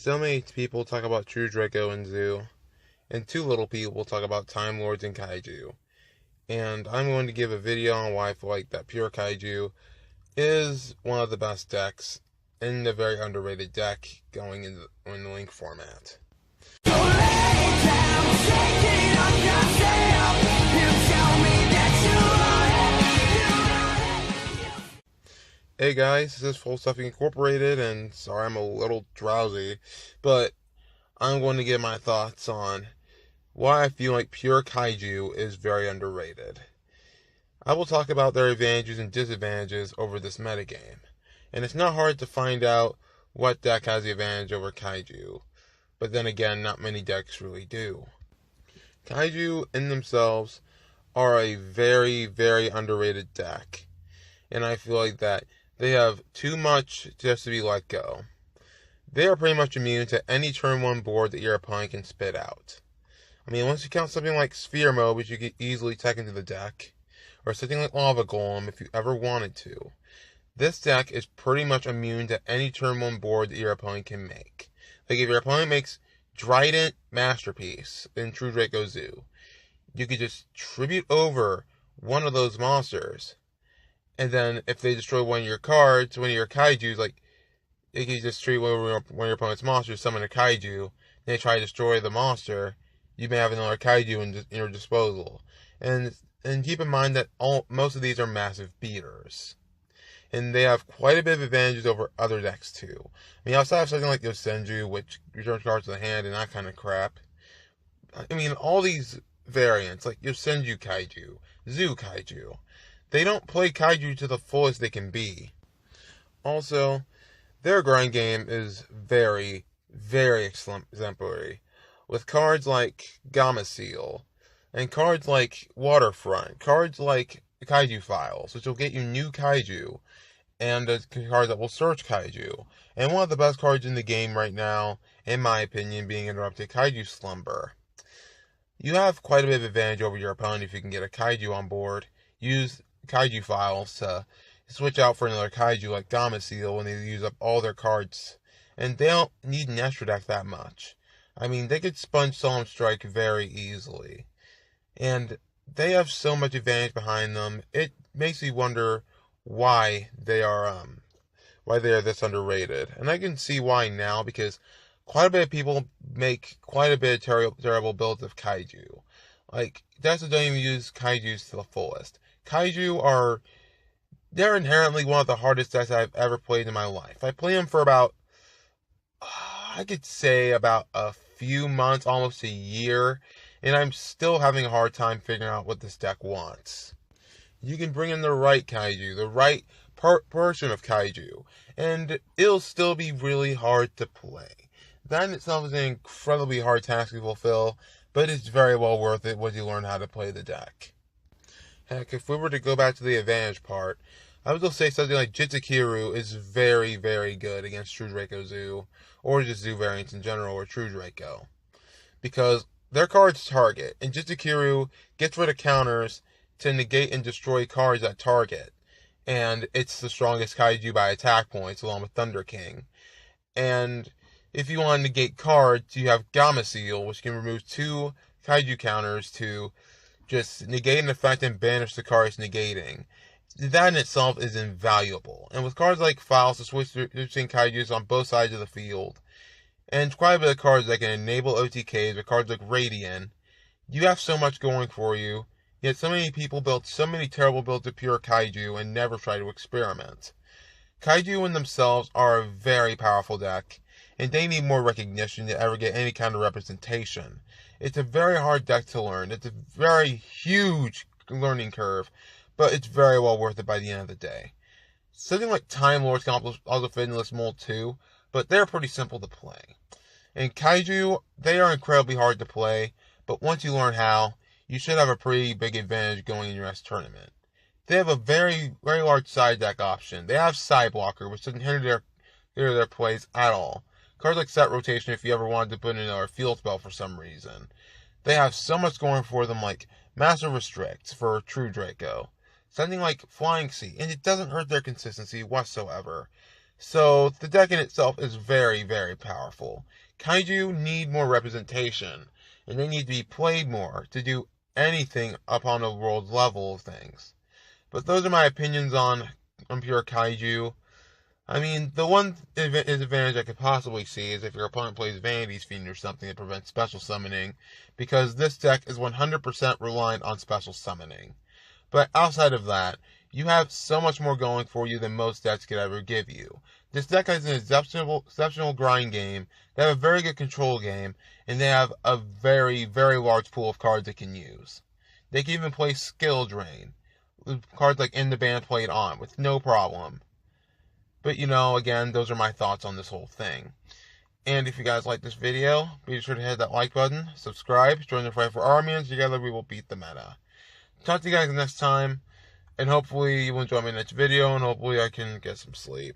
So many people talk about True Draco and Zoo, and too little people talk about Time Lords and Kaiju. And I'm going to give a video on why I feel like that Pure Kaiju is one of the best decks in the very underrated deck going in the Link format. Hey guys, this is Full Stuffing Incorporated, and sorry I'm a little drowsy, but I'm going to give my thoughts on why I feel like Pure Kaiju is very underrated. I will talk about their advantages and disadvantages over this metagame, and it's not hard to find out what deck has the advantage over Kaiju, but then again, not many decks really do. Kaiju in themselves are a very, very underrated deck, and I feel like that they have too much just to be let go. They are pretty much immune to any turn 1 board that your opponent can spit out. I mean, once you count something like Sphere Mode, which you could easily tech into the deck, or something like Lava Golem if you ever wanted to, this deck is pretty much immune to any turn 1 board that your opponent can make. Like if your opponent makes Trident Masterpiece in True Draco Zoo, you could just tribute over one of those monsters, and then if they destroy one of your cards, one of your Kaijus, like, you can just treat one of your opponent's monsters, summon a Kaiju, and they try to destroy the monster, you may have another Kaiju in your disposal. And keep in mind that most of these are massive beaters. And they have quite a bit of advantages over other decks too. I mean, outside of something like Yosenju, which returns cards to the hand and that kind of crap, I mean, all these variants, like Yosenju Kaiju, Zoo Kaiju, they don't play Kaiju to the fullest they can be. Also, their grind game is very, very exemplary, with cards like Gamma Seal, and cards like Waterfront, cards like Kaiju Files, which will get you new Kaiju, and a card that will search Kaiju, and one of the best cards in the game right now, in my opinion, being Interrupted Kaiju Slumber. You have quite a bit of advantage over your opponent if you can get a Kaiju on board. Use Kaiju Files to switch out for another Kaiju like Gamma Seal when they use up all their cards, and they don't need an extra deck that much. I mean, they could sponge Solemn Strike very easily, and they have so much advantage behind them. It makes me wonder why they are this underrated, and I can see why now, because quite a bit of people make quite a bit of terrible builds of Kaiju. Like, decks that don't even use Kaijus to the fullest. Kaiju they're inherently one of the hardest decks I've ever played in my life. I played them for about, I could say about a few months, almost a year, and I'm still having a hard time figuring out what this deck wants. You can bring in the right Kaiju, the right version of Kaiju, and it'll still be really hard to play. That in itself is an incredibly hard task to fulfill, but it's very well worth it once you learn how to play the deck. Heck, if we were to go back to the advantage part, I would still say something like Jitsukiru is very, very good against True Draco Zoo, or just Zoo variants in general, or True Draco. Because their cards target, and Jitsukiru gets rid of counters to negate and destroy cards that target. And it's the strongest Kaiju by attack points, along with Thunder King. And if you want to negate cards, you have Gamma Seal, which can remove 2 Kaiju counters to just negate an effect and banish the cards negating. That in itself is invaluable. And with cards like Files to switch between Kaijus on both sides of the field, and quite a bit of cards that can enable OTKs, with cards like Radiant, you have so much going for you, yet so many people built so many terrible builds of Pure Kaiju and never try to experiment. Kaiju in themselves are a very powerful deck, and they need more recognition to ever get any kind of representation. It's a very hard deck to learn. It's a very huge learning curve, but it's very well worth it by the end of the day. Something like Time Lords can also fit in this mold too, but they're pretty simple to play. And Kaiju, they are incredibly hard to play, but once you learn how, you should have a pretty big advantage going in your next tournament. They have a very, very large side deck option. They have Side Blocker, which doesn't hinder their plays at all. Cards like Set Rotation if you ever wanted to put in a field spell for some reason. They have so much going for them, like Massive Restricts for True Draco. Something like Flying Sea, and it doesn't hurt their consistency whatsoever. So the deck in itself is very, very powerful. Kaiju need more representation, and they need to be played more to do anything upon the world level of things. But those are my opinions on pure Kaiju. I mean, the one disadvantage I could possibly see is if your opponent plays Vanity's Fiend or something that prevents special summoning, because this deck is 100% reliant on special summoning. But outside of that, you have so much more going for you than most decks could ever give you. This deck has an exceptional grind game, they have a very good control game, and they have a very, very large pool of cards it can use. They can even play Skill Drain, with cards like In the Band played on, with no problem. But again, those are my thoughts on this whole thing. And if you guys like this video, be sure to hit that like button, subscribe, join the fight for Army, and together we will beat the meta. Talk to you guys next time, and hopefully you will enjoy my next video, and hopefully I can get some sleep.